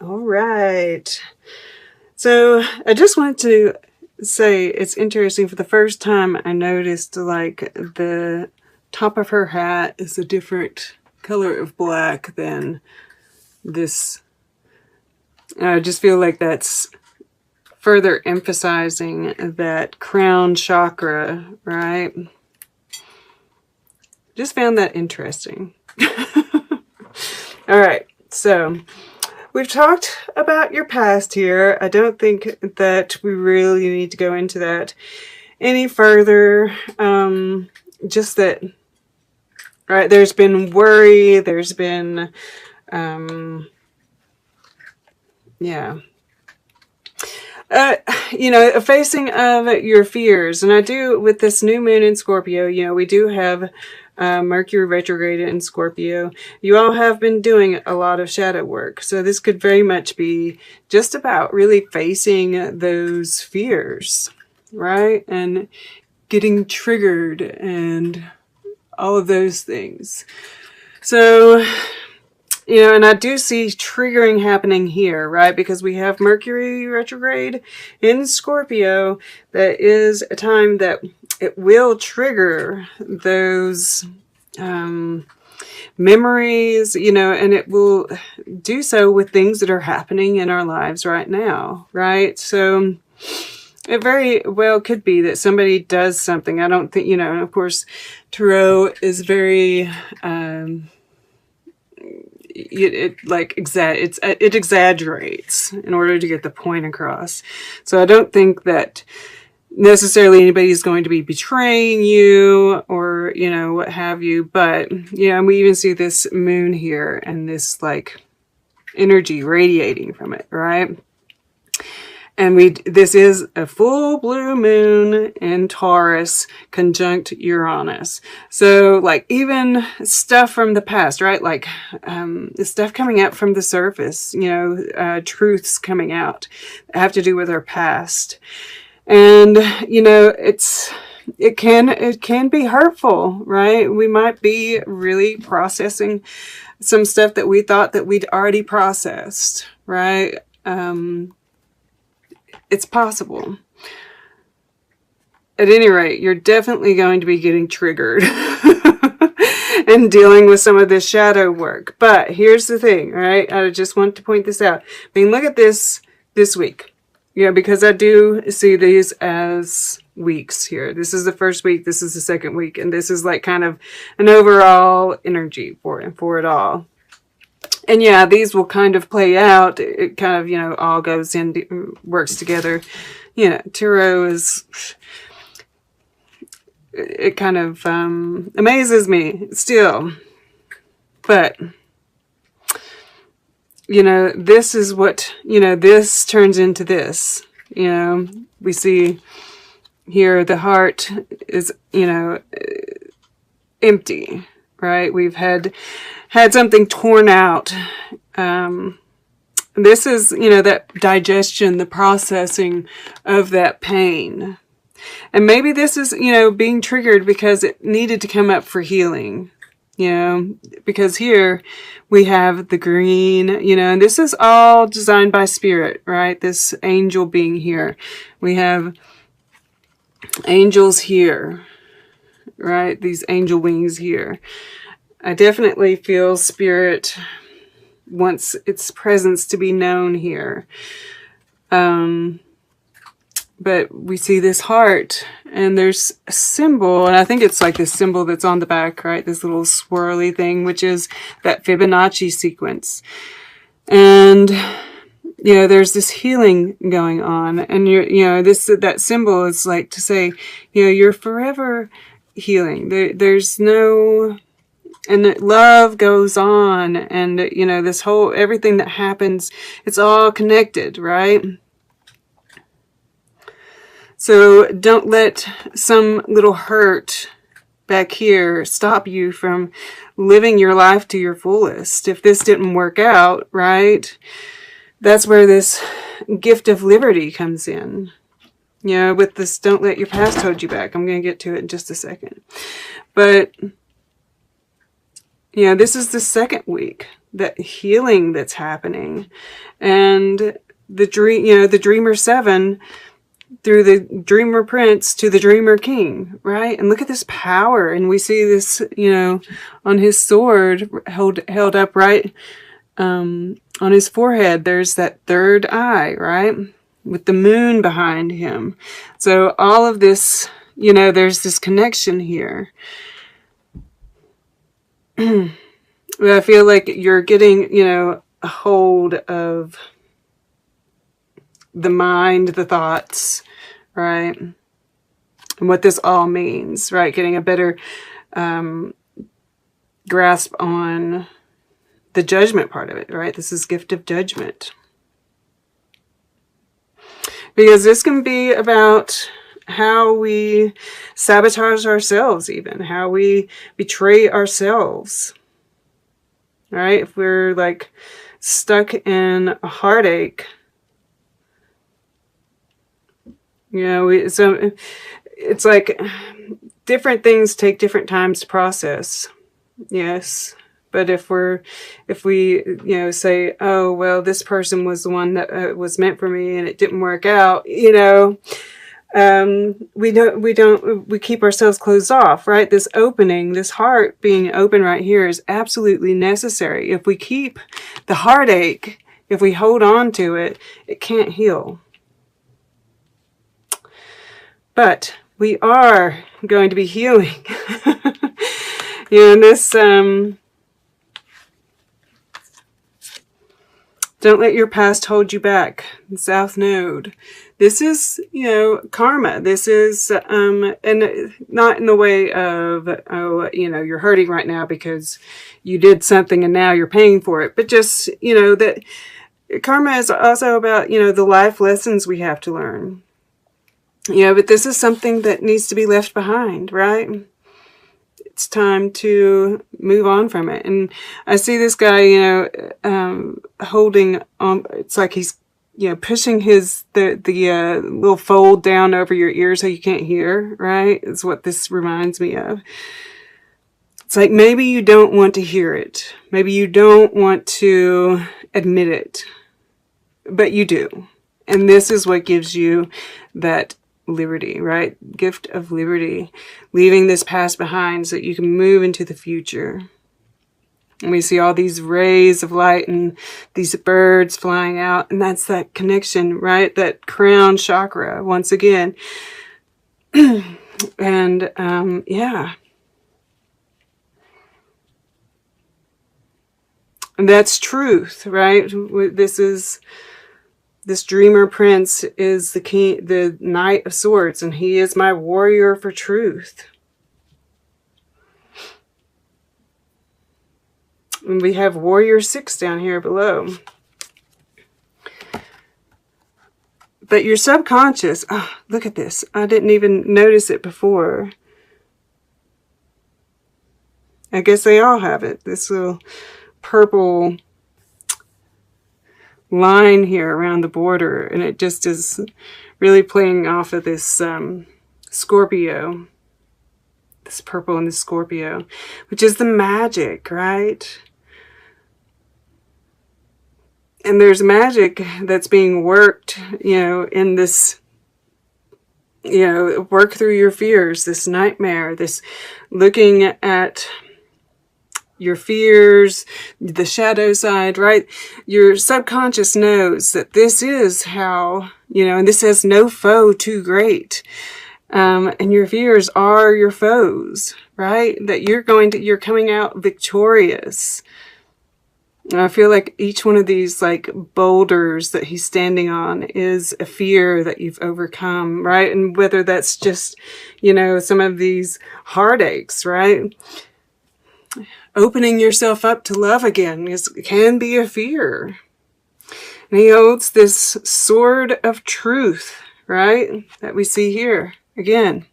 All right. So I just wanted to say it's interesting. For the first time, I noticed like the top of her hat is a different color of black than this. I just feel like that's further emphasizing that crown chakra, right? Just found that interesting. All right, so we've talked about your past here. I don't think that we really need to go into that any further. Just that, right, there's been worry, there's been, yeah. A facing of your fears. And I do, with this new moon in Scorpio, we do have Mercury retrograde in Scorpio. You all have been doing a lot of shadow work. So this could very much be just about really facing those fears, right? And getting triggered and all of those things. So, and I do see triggering happening here, right? Because we have Mercury retrograde in Scorpio. That is a time that it will trigger those memories, and it will do so with things that are happening in our lives right now, right? So it very well could be that somebody does something. I don't think, and of course, Tarot is very... it exaggerates in order to get the point across. So I don't think that necessarily anybody's going to be betraying you or, what have you. But, we even see this moon here and this like energy radiating from it, right? And this is a full blue moon in Taurus conjunct Uranus. So like even stuff from the past, right? Like stuff coming out from the surface, truths coming out that have to do with our past. And, it can be hurtful, right? We might be really processing some stuff that we thought that we'd already processed, right? It's possible. At any rate, you're definitely going to be getting triggered and dealing with some of this shadow work. But here's the thing, right? I just want to point this out. Look at this week. Because I do see these as weeks here. This is the first week, this is the second week, and this is like kind of an overall energy for it all. And yeah, these will kind of play out. It kind of, all goes in, works together. Tarot is, it kind of amazes me still. But, this is what, this turns into this. We see here the heart is, empty, right? We've had something torn out. This is, that digestion, the processing of that pain. And maybe this is, being triggered because it needed to come up for healing. Because here we have the green, and this is all designed by spirit, right? This angel being here. We have angels here, right? These angel wings here. I definitely feel spirit wants its presence to be known here. But we see this heart and there's a symbol, and I think it's like this symbol that's on the back, right? This little swirly thing, which is that Fibonacci sequence. And, there's this healing going on, and that symbol is like to say, you're forever healing. There's no... And love goes on, and, this whole, everything that happens, it's all connected, right? So don't let some little hurt back here stop you from living your life to your fullest. If this didn't work out, right, that's where this gift of liberty comes in. With this, don't let your past hold you back. I'm going to get to it in just a second. But... this is the second week that healing that's happening. And the dream, you know, the Dreamer 7 through the Dreamer Prince to the Dreamer King, right? And look at this power. And we see this, you know, on his sword held up right on his forehead. There's that third eye, right? With the moon behind him. So all of this, you know, there's this connection here. I feel like you're getting, you know, a hold of the mind, the thoughts, right? And what this all means, right? Getting a better grasp on the judgment part of it, right? This is gift of judgment. Because this can be about how we sabotage ourselves, even how we betray ourselves, right? If we're like stuck in a heartache, you know, so it's like different things take different times to process. Yes. But if we, you know, say, oh, well, this person was the one that was meant for me and it didn't work out, you know, we keep ourselves closed off, right? This opening, this heart being open right here is absolutely necessary. If we keep the heartache, if we hold on to it, it can't heal. But we are going to be healing. You know, and this, don't let your past hold you back. South Node. This is, you know, karma. This is, and not in the way of, oh, you know, you're hurting right now because you did something and now you're paying for it. But just, you know, that karma is also about, you know, the life lessons we have to learn. Yeah, but this is something that needs to be left behind, right? It's time to move on from it. And I see this guy, you know, holding on. It's like he's, you know, pushing the little fold down over your ear so you can't hear, right? Is what this reminds me of. It's like maybe you don't want to hear it. Maybe you don't want to admit it. But you do. And this is what gives you that liberty, right? Gift of liberty. Leaving this past behind so that you can move into the future. And we see all these rays of light and these birds flying out. And that's that connection, right? That crown chakra, once again. And, yeah. And that's truth, right? This Dreamer Prince is the king, the Knight of Swords, and he is my warrior for truth. And we have Warrior 6 down here below. But your subconscious, oh, look at this. I didn't even notice it before. I guess they all have it. This little purple line here around the border, and it just is really playing off of this Scorpio, this purple and this Scorpio, which is the magic, right? And there's magic that's being worked, you know, in this, you know, work through your fears, this nightmare, this looking at your fears, the shadow side, right? Your subconscious knows that this is how, you know, and this has no foe too great. And your fears are your foes, right? That you're coming out victorious. And I feel like each one of these like boulders that he's standing on is a fear that you've overcome, right? And whether that's just, you know, some of these heartaches, right? Opening yourself up to love again can be a fear. And he holds this sword of truth, right? That we see here again.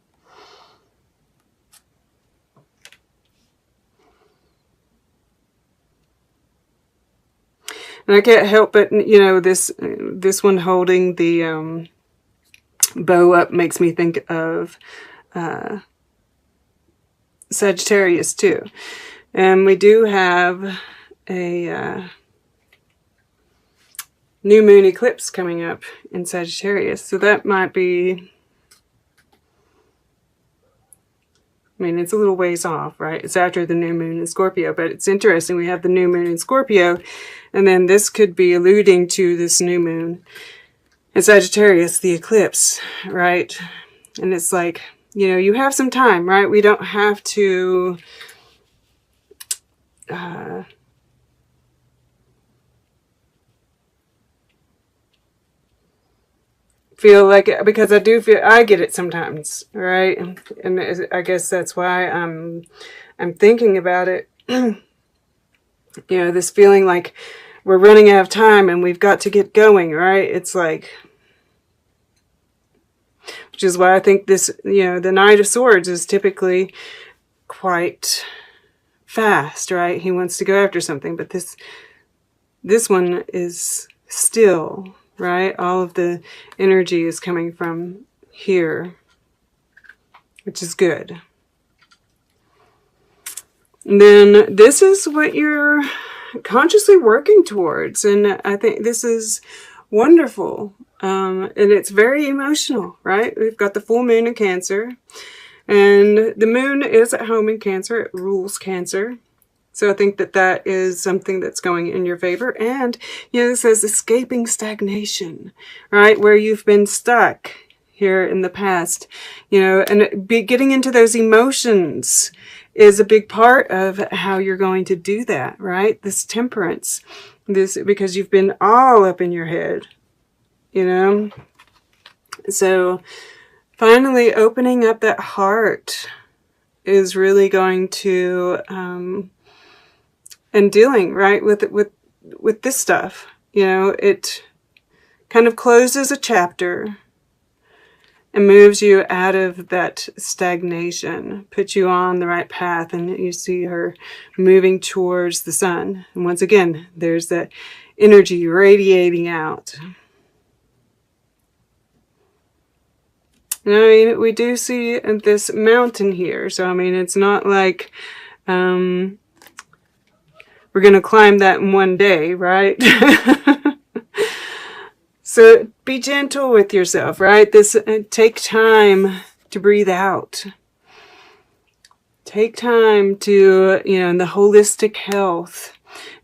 And I can't help but, you know, this one holding the bow up makes me think of Sagittarius too. And we do have a new moon eclipse coming up in Sagittarius. So that might be, I mean, it's a little ways off, right? It's after the new moon in Scorpio, but it's interesting. We have the new moon in Scorpio, and then this could be alluding to this new moon in Sagittarius, the eclipse, right? And it's like, you know, you have some time, right? We don't have to feel like it, because I do feel, I get it sometimes, right? And I guess that's why I'm thinking about it. You know, this feeling like we're running out of time and we've got to get going, right? It's like, which is why I think this, you know, the Knight of Swords is typically quite fast, right? He wants to go after something, but this one is still, right? All of the energy is coming from here, which is good. And then this is what you're consciously working towards, and I think this is wonderful. And it's very emotional, right? We've got the full moon in Cancer, and the moon is at home in Cancer. It rules Cancer. So I think that that is something that's going in your favor. And, you know, this says escaping stagnation, right? Where you've been stuck here in the past, you know, and getting into those emotions is a big part of how you're going to do that, right? This temperance, this, because you've been all up in your head, you know? So finally opening up that heart is really going to, and dealing, right, with this stuff. You know, it kind of closes a chapter and moves you out of that stagnation, puts you on the right path, and you see her moving towards the sun. And once again, there's that energy radiating out. And I mean, we do see this mountain here, so I mean, it's not like we're going to climb that in one day, right? So be gentle with yourself, right? Take time to breathe out. Take time to, you know, in the holistic health.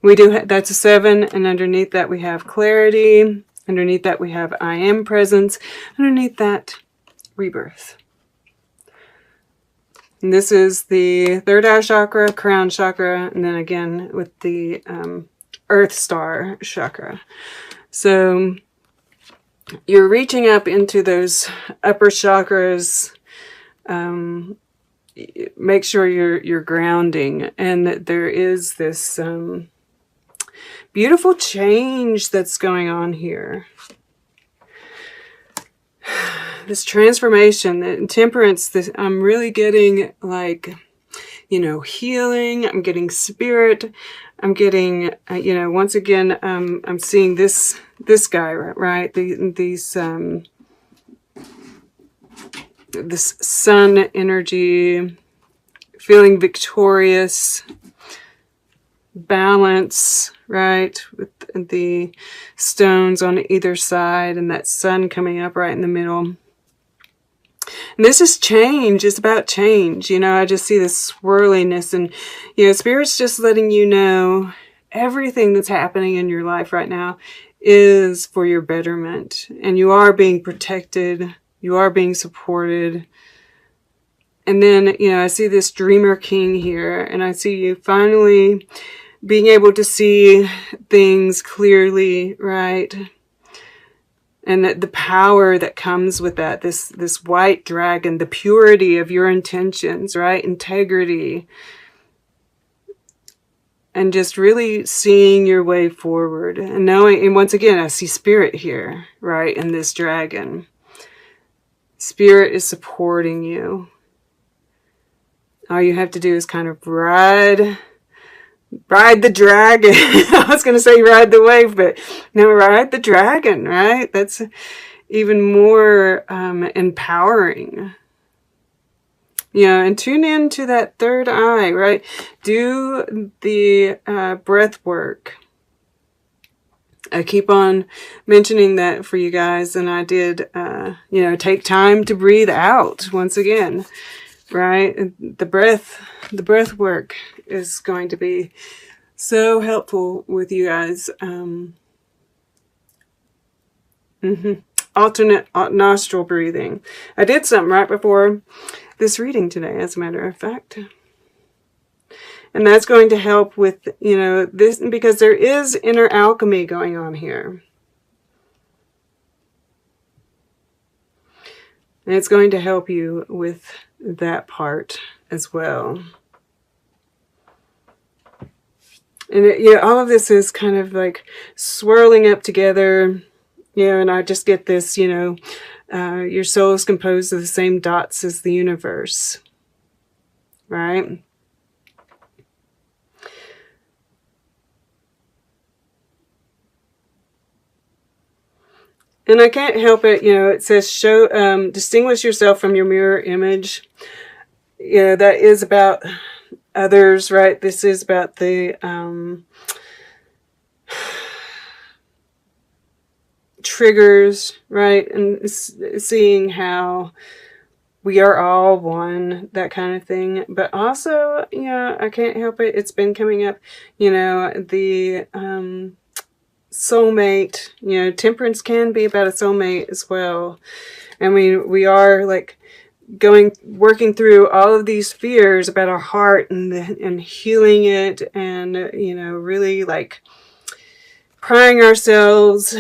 We do, that's a 7, and underneath that we have clarity. Underneath that we have I am presence. Underneath that, rebirth. And this is the third eye chakra, crown chakra, and then again with the earth star chakra. So you're reaching up into those upper chakras. Make sure you're grounding, and that there is this beautiful change that's going on here. This transformation, the temperance, I'm really getting like, you know, healing. I'm getting spirit. I'm getting, you know, once again, I'm seeing this guy, right? This sun energy, feeling victorious, balance, right? With the stones on either side and that sun coming up right in the middle. And this is change. It's about change. You know, I just see this swirliness, and, you know, Spirit's just letting you know everything that's happening in your life right now is for your betterment. And you are being protected. You are being supported. And then, you know, I see this Dreamer King here, and I see you finally being able to see things clearly, right? And the power that comes with that, this white dragon, the purity of your intentions, right? Integrity. And just really seeing your way forward. And knowing, and once again, I see spirit here, right? In this dragon. Spirit is supporting you. All you have to do is kind of ride the dragon. I was going to say ride the wave, but no, ride the dragon, right? That's even more empowering. You know, and tune into that third eye, right? Do the breath work. I keep on mentioning that for you guys, and I did, you know, take time to breathe out once again, right? The breath work is going to be so helpful with you guys. Alternate nostril breathing. I did something right before this reading today, as a matter of fact. And that's going to help with, you know, this, because there is inner alchemy going on here. And it's going to help you with that part as well. And yeah, all of this is kind of like swirling up together, you know, and I just get this, you know, your soul is composed of the same dots as the universe, right? And I can't help it, you know, it says distinguish yourself from your mirror image. You know, that is about others, right? This is about the triggers, right? And seeing how we are all one, that kind of thing. But also, yeah, I can't help it. It's been coming up, you know, the soulmate, you know, temperance can be about a soulmate as well. And we are like working through all of these fears about our heart and healing it, and, you know, really like prying ourselves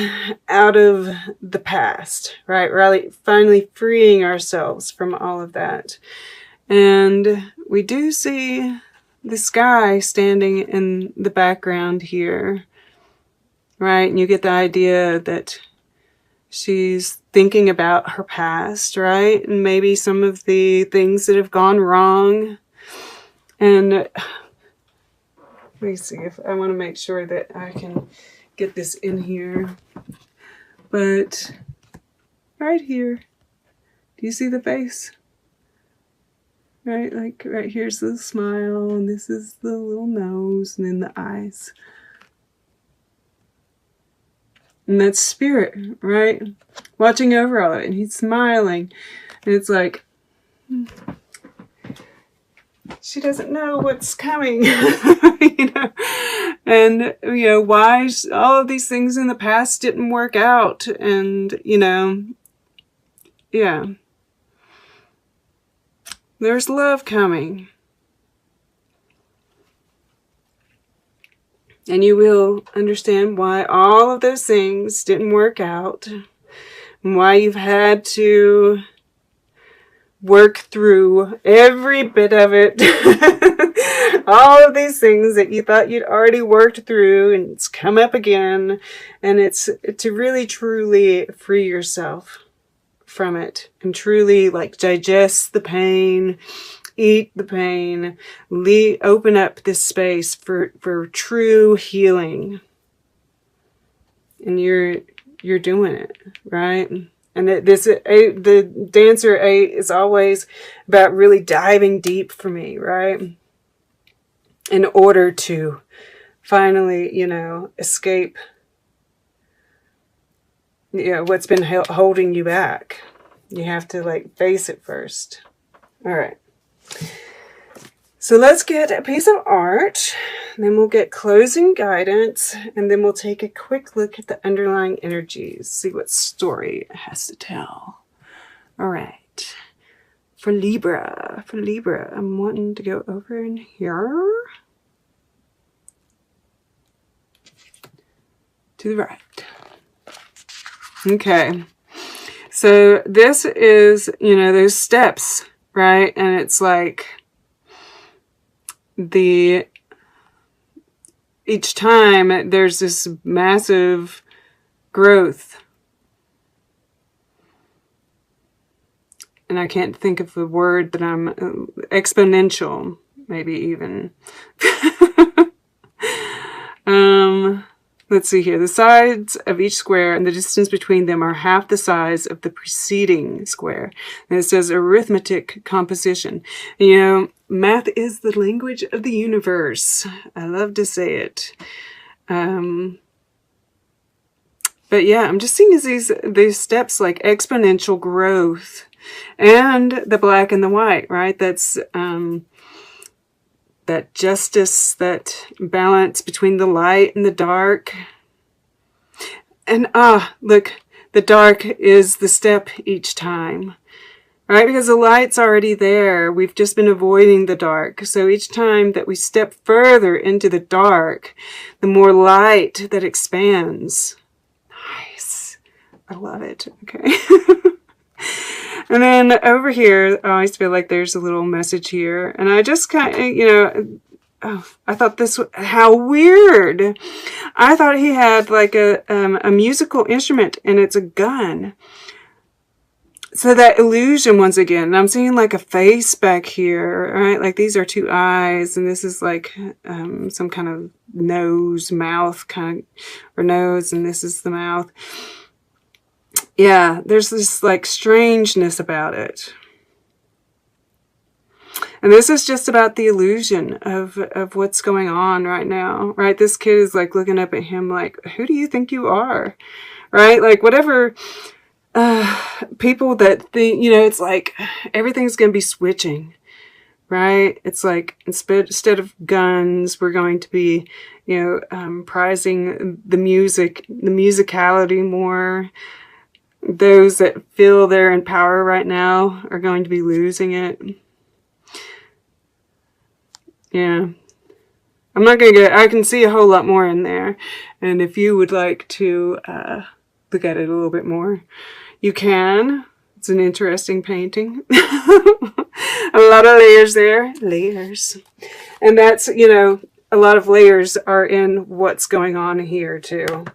out of the past, right? Really finally freeing ourselves from all of that. And we do see the sky standing in the background here, right? And you get the idea that she's thinking about her past, right? And maybe some of the things that have gone wrong. And let me see if I want to make sure that I can get this in here. But right here, do you see the face? Right, like right here's the smile, and this is the little nose, and then the eyes. And that's spirit, right? Watching over all of it. And he's smiling. And it's like, she doesn't know what's coming. You know? And, you know, why all of these things in the past didn't work out. And, you know, yeah. There's love coming. And you will understand why all of those things didn't work out. And why you've had to work through every bit of it. All of these things that you thought you'd already worked through, and it's come up again. And it's to really, truly free yourself from it. And truly, like, digest the pain. Eat the pain, open up this space for true healing. And you're doing it, right? And the Dancer 8 is always about really diving deep for me, right? In order to finally, you know, escape, you know, what's been holding you back. You have to, like, face it first. All right. So let's get a piece of art, then we'll get closing guidance, and then we'll take a quick look at the underlying energies, see what story it has to tell. All right. For Libra, I'm wanting to go over in here to the right. Okay. So this is, you know, those steps, right? And it's like each time there's this massive growth. And I can't think of the word that I'm, exponential, maybe even. let's see here. The sides of each square and the distance between them are half the size of the preceding square. And it says arithmetic composition. And, you know, math is the language of the universe. I love to say it. But yeah, I'm just seeing these steps like exponential growth, and the black and the white, right? That's that justice, that balance between the light and the dark. And look, the dark is the step each time, right? Because the light's already there. We've just been avoiding the dark. So each time that we step further into the dark, the more light that expands. Nice. I love it. Okay. And then over here, I always feel like there's a little message here. And I just kind of, you know, I thought this, how weird. I thought he had like a musical instrument, and it's a gun. So that illusion once again. And I'm seeing like a face back here, right? Like these are two eyes, and this is like some kind of nose, mouth kind of, or nose, and this is the mouth. Yeah, there's this like strangeness about it. And this is just about the illusion of what's going on right now, right? This kid is like looking up at him like, who do you think you are? Right? Like whatever people that think, you know, it's like everything's going to be switching, right? It's like instead of guns, we're going to be, you know, prizing the music, the musicality more. Those that feel they're in power right now are going to be losing it. Yeah. I'm not going to I can see a whole lot more in there. And if you would like to look at it a little bit more, you can. It's an interesting painting. A lot of layers there. Layers. And that's, you know, a lot of layers are in what's going on here too.